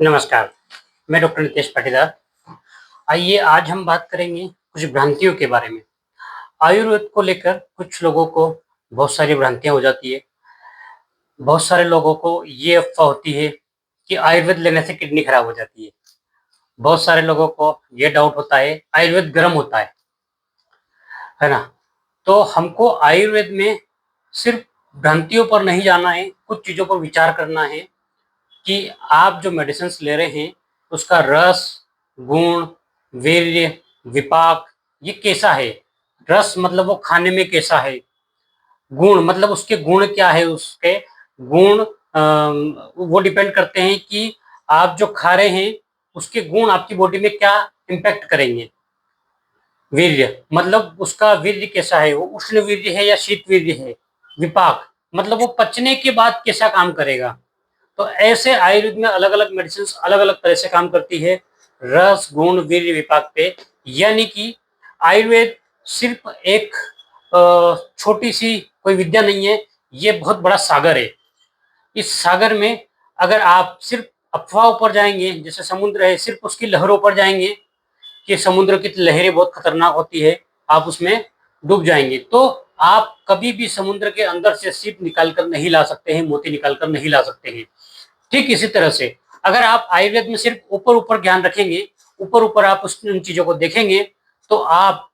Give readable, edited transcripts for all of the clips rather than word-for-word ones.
नमस्कार, मैं डॉक्टर नितेश पाटीदार। आइए आज हम बात करेंगे कुछ भ्रांतियों के बारे में। आयुर्वेद को लेकर कुछ लोगों को बहुत सारी भ्रांतियाँ हो जाती है। बहुत सारे लोगों को ये अफ़वाह होती है कि आयुर्वेद लेने से किडनी खराब हो जाती है। बहुत सारे लोगों को ये डाउट होता है आयुर्वेद गर्म होता है ना? तो हमको आयुर्वेद में सिर्फ़ भ्रांतियों पर नहीं जाना है, कुछ चीज़ों पर विचार करना है कि आप जो मेडिसिन्स ले रहे हैं, उसका रस, गुण, वीर्य, विपाक ये कैसा है? रस मतलब वो खाने में कैसा है? गुण मतलब उसके गुण क्या है? उसके गुण वो डिपेंड करते हैं कि आप जो खा रहे हैं, उसके गुण आपकी बॉडी में क्या इम्पैक्ट करेंगे। वीर्य मतलब उसका वीर्य कैसा है? वो उष्ण वीर्य है या शीत वीर्य है? विपाक मतलब वो पचने के बाद कैसा काम करेगा? तो ऐसे आयुर्वेद में अलग-अलग मेडिसिन्स अलग-अलग तरह से काम करती है, रस, गुण, वीर्य, विपाक पे। यानी कि आयुर्वेद सिर्फ़ एक छोटी-सी कोई विद्या नहीं है, ये बहुत बड़ा सागर है। इस सागर में अगर आप सिर्फ़ अफ़वाहों पर जाएँगे, जैसे समुद्र है, सिर्फ़ उसकी लहरों पर जाएँगे कि समुद्र की लहरें बहुत खतरनाक होती है, आप उसमें डूब जाएँगे। तो आप कभी भी समुद्र के अंदर से सीप निकाल कर नहीं ला सकते हैं, मोती निकाल कर नहीं ला सकते हैं। ठीक इसी तरह से अगर आप आयुर्वेद में सिर्फ़ ऊपर-ऊपर ज्ञान रखेंगे, ऊपर-ऊपर आप उस उन चीज़ों को देखेंगे, तो आप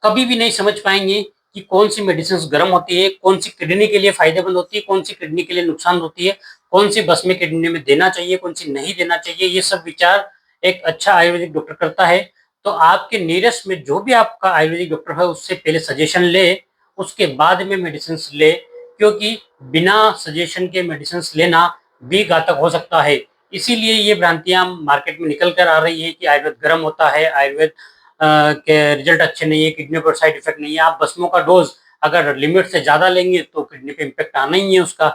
कभी भी नहीं समझ पाएँगे कि कौन-सी मेडिसिन्स गरम होती है, कौन-सी किडनी के लिए फ़ायदेमंद होती है, कौन-सी किडनी के लिए नुकसान होती है, कौन-सी भस्म किडनी में देना चाहिए, कौन-सी नहीं देना चाहिए, ये सब विचार एक अच्छा आयुर्वेदिक डॉक्टर करता है। तो आपके नियरेस्ट में जो भी आपका आयुर्वेदिक डॉक्टर है, उससे पहले सजेशन लें, उसके बाद में मेडिसिन्स लें, क्योंकि बिना सजेशन के मेडिसिन्स लेना भी घातक हो सकता है। इसीलिए ये भ्रांतियाँ मार्केट में निकल कर आ रही है कि आयुर्वेद गरम होता है, आयुर्वेद के रिजल्ट अच्छे नहीं है, किडनी पर साइड इफ़ेक्ट नहीं है। आप भस्मों का डोज़ अगर लिमिट से ज़्यादा लेंगे तो किडनी पे इम्पैक्ट आना ही है उसका।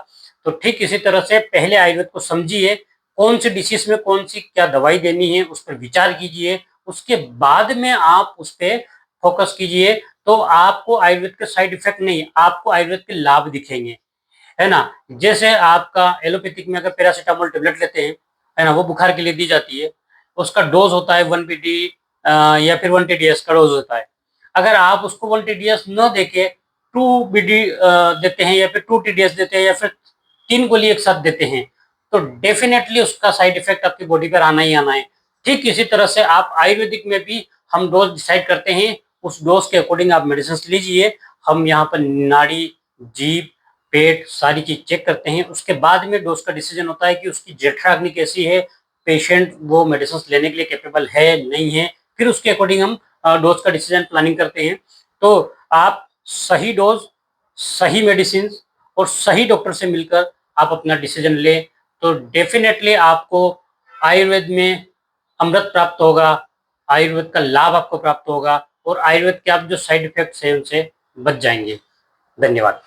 तो ठीक इसी तरह से पहले आयुर्वेद को समझिए, कौन-सी डिसीज़ में कौन-सी क्या दवाई देनी है, उस पर विचार कीजिए। उसके बाद में आप उस पे फ़ोकस कीजिए, तो आपको आयुर्वेद के साइड इफ़ेक्ट नहीं, आपको आयुर्वेद के लाभ दिखेंगे। है ना? जैसे आपका एलोपैथिक में अगर पैरासिटामोल टैबलेट लेते हैं, है ना? वो बुखार के लिए दी जाती है। उसका डोज़ होता है 1 पीटी या फिर 1 टीडीएस का डोज़ होता है। अगर आप उसको 1 टीडीएस न देके 2 बीडी देते हैं या फिर 2 टीडीएस देते हैं या फिर 3 गोली एक साथ देते हैं, तो डेफ़िनेटली उसका साइड इफ़ेक्ट आपकी बॉडी पर आना ही आना है। ठीक इसी तरह से आप आयुर्वेदिक में भी हम डोज़ डिसाइड करते हैं, उस डोज़ के अकॉर्डिंग आप मेडिसिन्स लीजिए। हम यहाँ पर नाड़ी, जीभ, पेट सारी चीज़ चेक करते हैं, उसके बाद में डोज़ का डिसीज़न होता है कि उसकी जठराग्नि कैसी है, पेशेंट वो मेडिसिन्स लेने के लिए कैपेबल है, नहीं है, फिर उसके अकॉर्डिंग हम डोज़ का डिसीज़न प्लानिंग करते हैं। तो आप सही डोज़, सही मेडिसिन्स और सही डॉक्टर से मिलकर आप अपना डिसीज़न लें, तो डेफ़िनेटली आपको आयुर्वेद में अमृत प्राप्त होगा, आयुर्वेद का लाभ आपको प्राप्त होगा और आयुर्वेद के आप जो साइड इफ़ेक्ट्स हैं, उनसे बच जाएँगे। धन्यवाद।